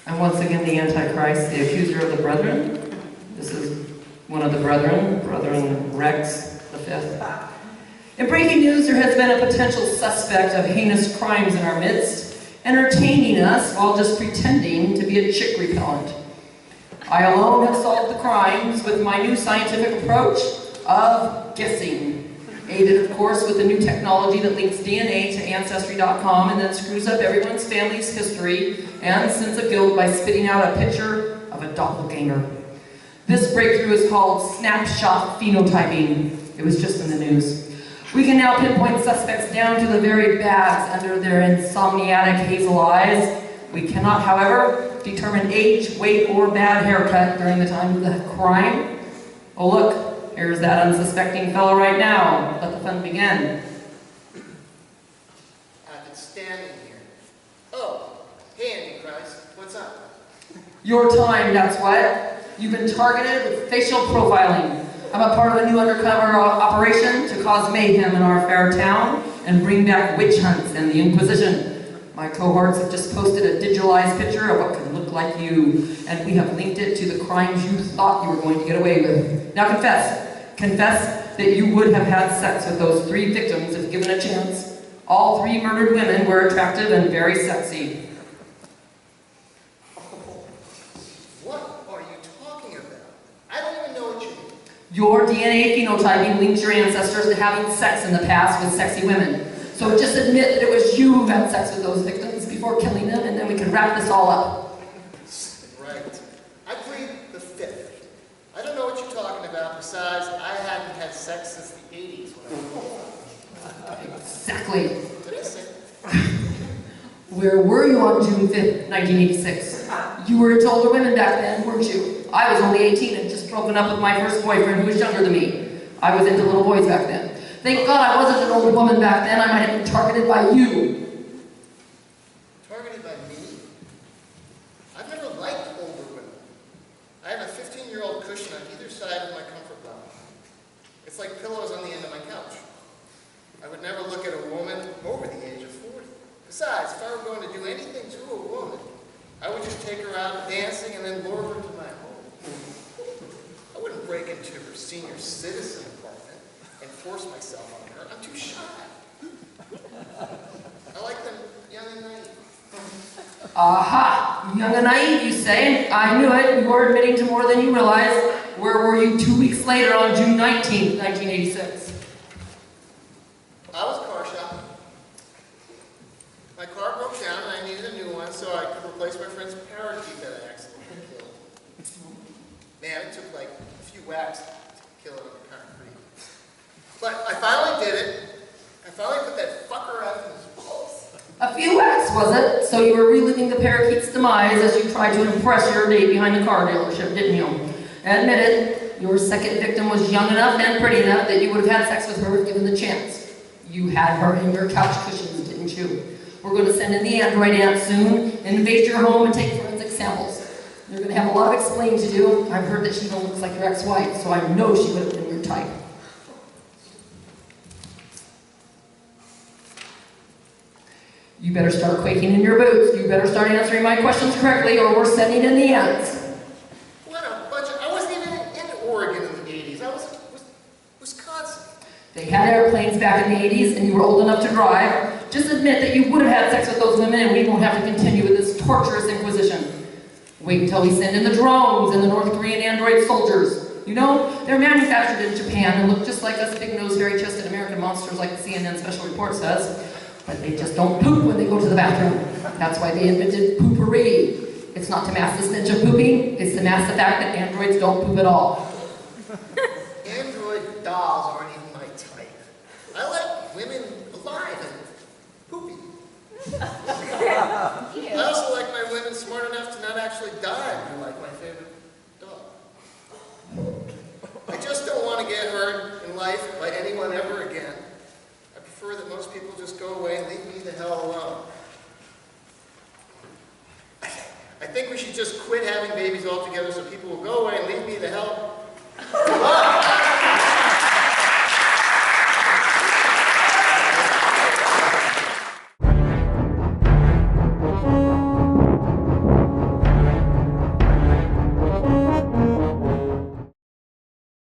I'm once again the Antichrist, the accuser of the brethren. This is one of the brethren, Brethren Rex V. In breaking news, there has been a potential suspect of heinous crimes in our midst, entertaining us while just pretending to be a chick repellent. I alone have solved the crimes with my new scientific approach of guessing, aided, of course, with the new technology that links DNA to Ancestry.com and then screws up everyone's family's history and sense of guilt by spitting out a picture of a doppelganger. This breakthrough is called snapshot phenotyping. It was just in the news. We can now pinpoint suspects down to the very bags under their insomniatic hazel eyes. We cannot, however, determine age, weight, or bad haircut during the time of the crime. Oh look, here's that unsuspecting fellow right now. Let the fun begin. I've been standing here. Oh, hey Antichrist, what's up? Your time, that's what. You've been targeted with facial profiling. I'm a part of a new undercover operation to cause mayhem in our fair town and bring back witch hunts and the Inquisition. My cohorts have just posted a digitalized picture of what could look like you, and we have linked it to the crimes you thought you were going to get away with. Now confess. Confess that you would have had sex with those 3 victims if given a chance. All 3 murdered women were attractive and very sexy. Your DNA phenotyping links your ancestors to having sex in the past with sexy women. So just admit that it was you who had sex with those victims before killing them, and then we can wrap this all up. Right. I plead the 5th. I don't know what you're talking about. Besides, I hadn't had sex since the 80s when I was Exactly. Did I say? Where were you on June 5th, 1986? You were into older women back then, weren't you? I was only 18 and just broken up with my first boyfriend who was younger than me. I was into little boys back then. Thank God I wasn't an older woman back then. I might have been targeted by you. Targeted by me? I've never liked older women. I have a 15-year-old cushion on either side of my comfort level. It's like pillows on the end of my couch. I would never look at a woman over the age of 40. Besides, if I were going to do anything to a woman, I would just take her out dancing and then lure her to my home. I wouldn't break into her senior citizen apartment and force myself on her. I'm too shy. I like them young and naive. Aha! Young and naive, you say? I knew it. You were admitting to more than you realize. Where were you 2 weeks later on June 19th, 1986? I was car shopping. My car broke down and I needed a new one so I could replace my friend's parakeet that I accidentally killed. Man, it took like a few whacks to kill it on the concrete. But I finally did it. I finally put that fucker out in his balls. A few whacks, was it? So you were reliving the parakeet's demise as you tried to impress your date behind the car dealership, didn't you? Admit it, your second victim was young enough and pretty enough that you would have had sex with her if given the chance. You had her in your couch cushions, didn't you? We're going to send in the android ant soon, invade your home and take forensic samples. You're going to have a lot of explaining to do. I've heard that she even looks like your ex-wife, so I know she would have been your type. You better start quaking in your boots. You better start answering my questions correctly, or we're sending in the ants. What a bunch of... I wasn't even in Oregon in the 80s. I was in Wisconsin. They had airplanes back in the 80s, and you were old enough to drive. Just admit that you would have had sex with those women, and we won't have to continue with this torturous inquisition. Wait until we send in the drones and the North Korean android soldiers. You know, they're manufactured in Japan and look just like us big-nosed, hairy-chested American monsters like the CNN special report says. But they just don't poop when they go to the bathroom. That's why they invented poopery. It's not to mask the stench of pooping, it's to mask the fact that androids don't poop at all. Android dolls aren't even my type. I like women alive and poopy. I also like my women smart enough to not actually die, like my favorite dog. I just don't want to get hurt in life by anyone ever again. I prefer that most people just go away and leave me the hell alone. I think we should just quit having babies altogether so people will go away and leave me the hell